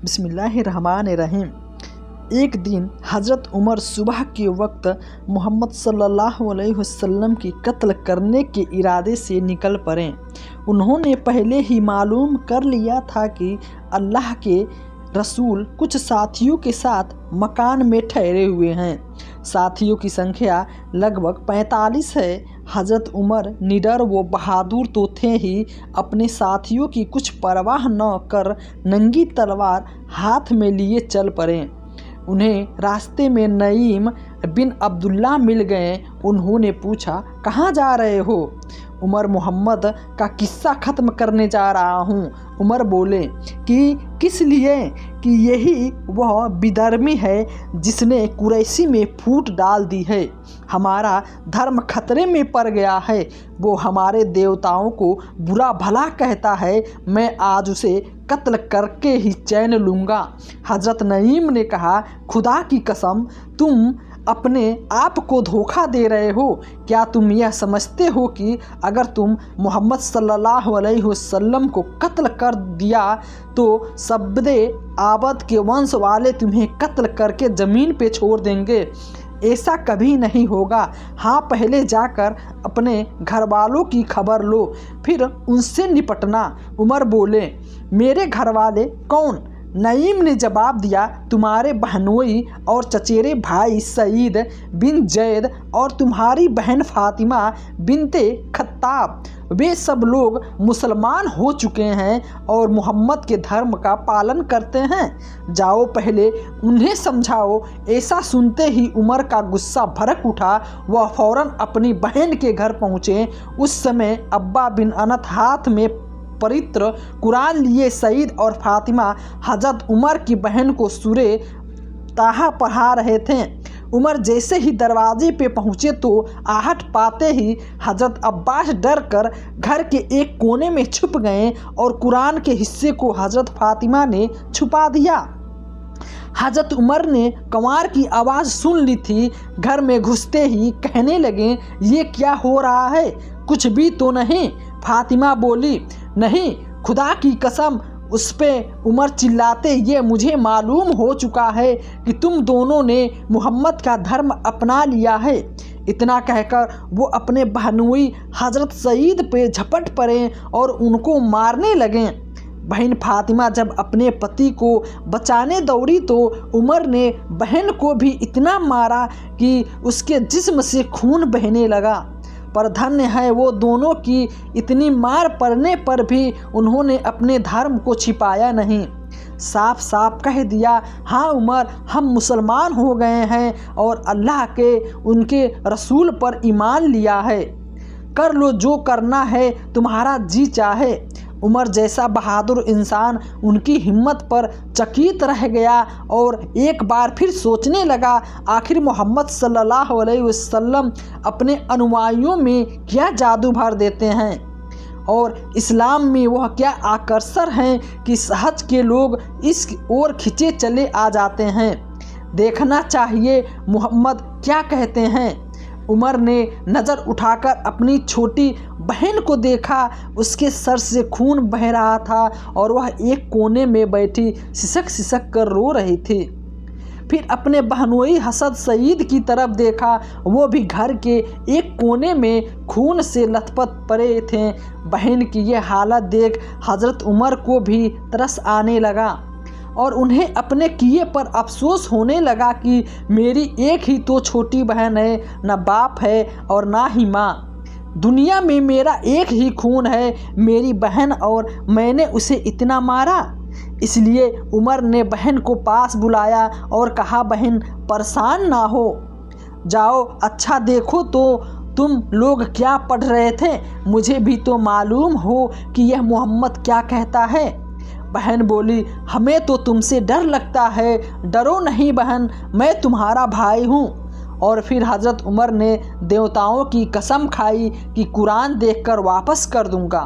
बिस्मिल्लाहिर्रहमानिर्रहीम। एक दिन हज़रत उमर सुबह के वक्त मोहम्मद सल्लल्लाहु अलैहि वसल्लम की कत्ल करने के इरादे से निकल पड़े। उन्होंने पहले ही मालूम कर लिया था कि अल्लाह के रसूल कुछ साथियों के साथ मकान में ठहरे हुए हैं। साथियों की संख्या लगभग 45 है। हज़रत उमर निडर व बहादुर तो थे ही, अपने साथियों की कुछ परवाह न कर नंगी तलवार हाथ में लिए चल पड़े। उन्हें रास्ते में नईम बिन अब्दुल्ला मिल गए। उन्होंने पूछा, कहाँ जा रहे हो? उमर, मोहम्मद का किस्सा ख़त्म करने जा रहा हूँ। उमर बोले कि किस लिए? कि यही वह बिदर्मी है जिसने कुरैशी में फूट डाल दी है। हमारा धर्म खतरे में पड़ गया है। वो हमारे देवताओं को बुरा भला कहता है। मैं आज उसे कत्ल करके ही चैन लूँगा। हज़रत नईम ने कहा, खुदा की कसम, तुम अपने आप को धोखा दे रहे हो। क्या तुम यह समझते हो कि अगर तुम मोहम्मद सल्लल्लाहु अलैहि वसल्लम को कत्ल कर दिया तो सब्दे आबद के वंश वाले तुम्हें कत्ल करके ज़मीन पे छोड़ देंगे? ऐसा कभी नहीं होगा। हाँ, पहले जाकर अपने घर वालों की खबर लो, फिर उनसे निपटना। उमर बोले, मेरे घर वाले कौन? नईम ने जवाब दिया, तुम्हारे बहनोई और चचेरे भाई सईद बिन जैद और तुम्हारी बहन फातिमा बिनते खत्ताब। वे सब लोग मुसलमान हो चुके हैं और मोहम्मद के धर्म का पालन करते हैं। जाओ, पहले उन्हें समझाओ। ऐसा सुनते ही उमर का गुस्सा भड़क उठा। वह फ़ौरन अपनी बहन के घर पहुँचे। उस समय अब्बा बिन अनत हाथ में पवित्र कुरान लिए सईद और फातिमा हज़रत उमर की बहन को सूरे ताहा पढ़ा रहे थे। उमर जैसे ही दरवाजे पे पहुँचे तो आहट पाते ही हज़रत अब्बास डर कर घर के एक कोने में छुप गए और कुरान के हिस्से को हज़रत फातिमा ने छुपा दिया। हज़रत उमर ने कंवार की आवाज़ सुन ली थी। घर में घुसते ही कहने लगे, ये क्या हो रहा है? कुछ भी तो नहीं। फातिमा बोली, नहीं, खुदा की कसम। उस पे उमर चिल्लाते, ये मुझे मालूम हो चुका है कि तुम दोनों ने मोहम्मद का धर्म अपना लिया है। इतना कहकर वो अपने बहनोई हज़रत सईद पे झपट पड़े और उनको मारने लगे। बहन फातिमा जब अपने पति को बचाने दौड़ी तो उमर ने बहन को भी इतना मारा कि उसके जिस्म से खून बहने लगा। पर धन्य है वो दोनों की इतनी मार पड़ने पर भी उन्होंने अपने धर्म को छिपाया नहीं। साफ साफ कह दिया, हाँ उमर, हम मुसलमान हो गए हैं और अल्लाह के उनके रसूल पर ईमान लिया है। कर लो जो करना है, तुम्हारा जी चाहे। उमर जैसा बहादुर इंसान उनकी हिम्मत पर चकित रह गया और एक बार फिर सोचने लगा, आखिर मोहम्मद सल्लल्लाहु अलैहि वसल्लम अपने अनुयायियों में क्या जादू भर देते हैं और इस्लाम में वह क्या आकर्षण है कि सहज के लोग इस ओर खिंचे चले आ जाते हैं। देखना चाहिए मोहम्मद क्या कहते हैं। उमर ने नज़र उठाकर अपनी छोटी बहन को देखा। उसके सर से खून बह रहा था और वह एक कोने में बैठी सिसक सिसक कर रो रही थी। फिर अपने बहनोई हसद सईद की तरफ देखा। वो भी घर के एक कोने में खून से लथपथ पड़े थे। बहन की ये हालत देख हज़रत उमर को भी तरस आने लगा और उन्हें अपने किए पर अफसोस होने लगा कि मेरी एक ही तो छोटी बहन है, न बाप है और ना ही माँ। दुनिया में मेरा एक ही खून है, मेरी बहन, और मैंने उसे इतना मारा। इसलिए उमर ने बहन को पास बुलाया और कहा, बहन परेशान ना हो, जाओ अच्छा देखो तो तुम लोग क्या पढ़ रहे थे। मुझे भी तो मालूम हो कि यह मोहम्मद क्या कहता है। बहन बोली, हमें तो तुमसे डर लगता है। डरो नहीं बहन, मैं तुम्हारा भाई हूँ। और फिर हज़रत उमर ने देवताओं की कसम खाई कि कुरान देखकर वापस कर दूंगा।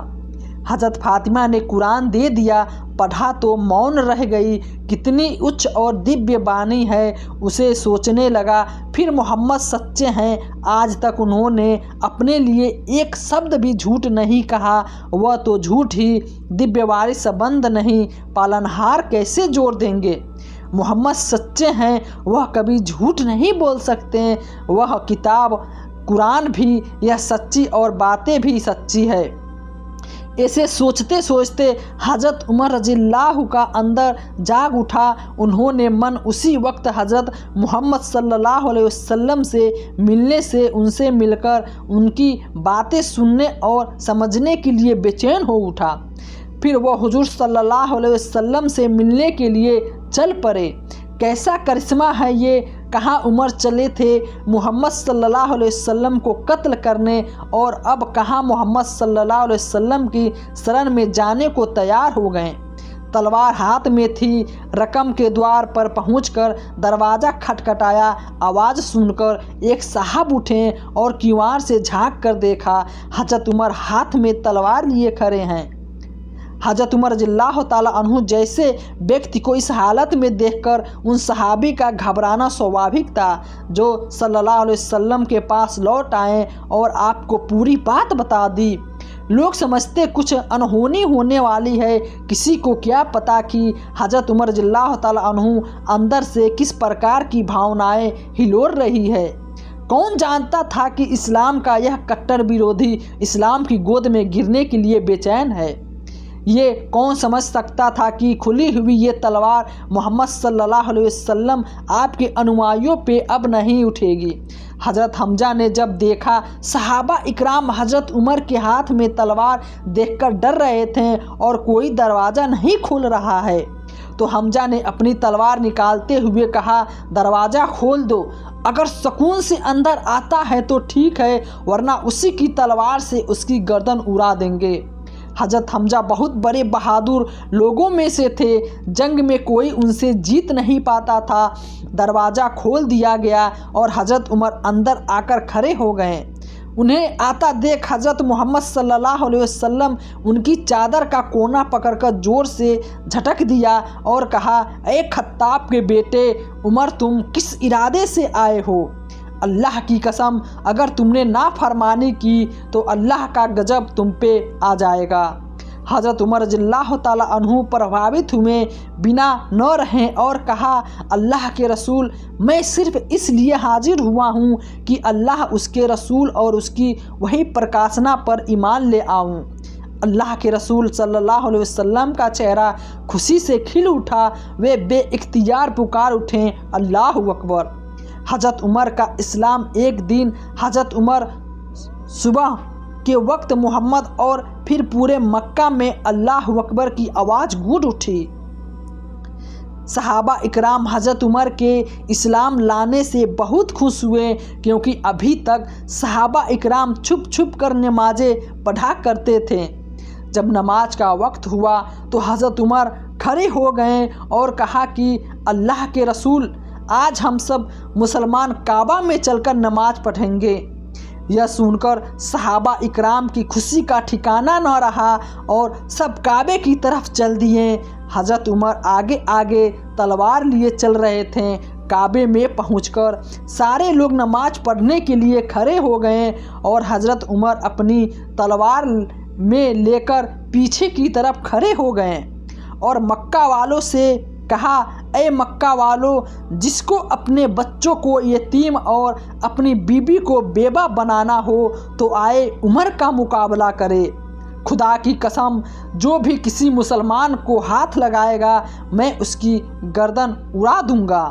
हज़रत फातिमा ने कुरान दे दिया, पढ़ा तो मौन रह गई। कितनी उच्च और दिव्य वाणी है, उसे सोचने लगा। फिर मोहम्मद सच्चे हैं, आज तक उन्होंने अपने लिए एक शब्द भी झूठ नहीं कहा। वह तो झूठ ही दिव्य वारिस संबंध नहीं, पालनहार कैसे जोड़ देंगे। मोहम्मद सच्चे हैं, वह कभी झूठ नहीं बोल सकते। वह किताब कुरान भी यह सच्ची और बातें भी सच्ची है। ऐसे सोचते सोचते हज़रत उमर रज़ियल्लाहु का अंदर जाग उठा। उन्होंने मन उसी वक्त हज़रत मोहम्मद सल्लल्लाहु अलैहि वसल्लम से मिलने से, उनसे मिलकर उनकी बातें सुनने और समझने के लिए बेचैन हो उठा। फिर वह हुजूर सल्लल्लाहु अलैहि वसल्लम से मिलने के लिए चल पड़े। कैसा करिश्मा है ये, कहाँ उमर चले थे मोहम्मद सल्लल्लाहु अलैहि वसल्लम को कत्ल करने, और अब कहाँ मोहम्मद सल्लल्लाहु अलैहि वसल्लम की शरण में जाने को तैयार हो गए। तलवार हाथ में थी। रकम के द्वार पर पहुंचकर दरवाज़ा खटखटाया। आवाज़ सुनकर एक साहब उठे और किवाड़ से झांक कर देखा, हज़रत उमर हाथ में तलवार लिए खड़े हैं। हज़रत उमर रज़ियल्लाहु ताला अन्हु जैसे व्यक्ति को इस हालत में देखकर उन सहाबी का घबराना स्वाभाविक था, जो सल्लल्लाहु अलैहि वसल्लम के पास लौट आए और आपको पूरी बात बता दी। लोग समझते कुछ अनहोनी होने वाली है। किसी को क्या पता कि हज़रत उमर रज़ियल्लाहु ताला अन्हु अंदर से किस प्रकार की भावनाएं हिलोर रही है। कौन जानता था कि इस्लाम का यह कट्टर विरोधी इस्लाम की गोद में गिरने के लिए बेचैन है। ये कौन समझ सकता था कि खुली हुई ये तलवार मोहम्मद सल्लल्लाहु अलैहि वसल्लम आपके अनुयायियों पे अब नहीं उठेगी। हज़रत हमजा ने जब देखा सहाबा इकराम हज़रत उमर के हाथ में तलवार देखकर डर रहे थे और कोई दरवाज़ा नहीं खुल रहा है, तो हमजा ने अपनी तलवार निकालते हुए कहा, दरवाज़ा खोल दो। अगर सुकून से अंदर आता है तो ठीक है, वरना उसी की तलवार से उसकी गर्दन उड़ा देंगे। हज़रत हमजा बहुत बड़े बहादुर लोगों में से थे। जंग में कोई उनसे जीत नहीं पाता था। दरवाज़ा खोल दिया गया और हज़रत उमर अंदर आकर खड़े हो गए। उन्हें आता देख हज़रत मोहम्मद सल्लल्लाहु अलैहि वसल्लम उनकी चादर का कोना पकड़कर ज़ोर से झटक दिया और कहा, ए खत्ताब के बेटे उमर, तुम किस इरादे से आए हो? अल्लाह की कसम, अगर तुमने नाफरमानी की तो अल्लाह का गजब तुम पे आ जाएगा। हज़रत उमर रज़ियल्लाहु ताला अन्हु प्रभावित हुए बिना न रहें और कहा, अल्लाह के रसूल, मैं सिर्फ़ इसलिए हाजिर हुआ हूँ कि अल्लाह, उसके रसूल और उसकी वही प्रकाशना पर ईमान ले आऊँ। अल्लाह के रसूल सल्लल्लाहु अलैहि वसल्लम का चेहरा खुशी से खिल उठा। वे बेइख्तियार पुकार उठे, अल्लाह अकबर। हज़रत उमर का इस्लाम। एक दिन हज़रत उमर सुबह के वक्त मोहम्मद और फिर पूरे मक्का में अल्लाह अकबर की आवाज़ गूंज उठी। सहाबा इकराम हज़रत उमर के इस्लाम लाने से बहुत खुश हुए, क्योंकि अभी तक सहाबा इकराम छुप छुप कर नमाज़ें पढ़ा करते थे। जब नमाज का वक्त हुआ तो हज़रत उमर खड़े हो गए और कहा कि अल्लाह के रसूल, आज हम सब मुसलमान काबा में चलकर नमाज पढ़ेंगे। यह सुनकर सहाबा इकराम की खुशी का ठिकाना न रहा और सब काबे की तरफ चल दिए। हज़रत उमर आगे आगे तलवार लिए चल रहे थे। काबे में पहुंचकर सारे लोग नमाज पढ़ने के लिए खड़े हो गए और हज़रत उमर अपनी तलवार में लेकर पीछे की तरफ खड़े हो गए और मक्का वालों से कहा, ए मक्का वालों, जिसको अपने बच्चों को यतीम और अपनी बीबी को बेवा बनाना हो तो आए उमर का मुकाबला करे। खुदा की कसम, जो भी किसी मुसलमान को हाथ लगाएगा मैं उसकी गर्दन उड़ा दूंगा।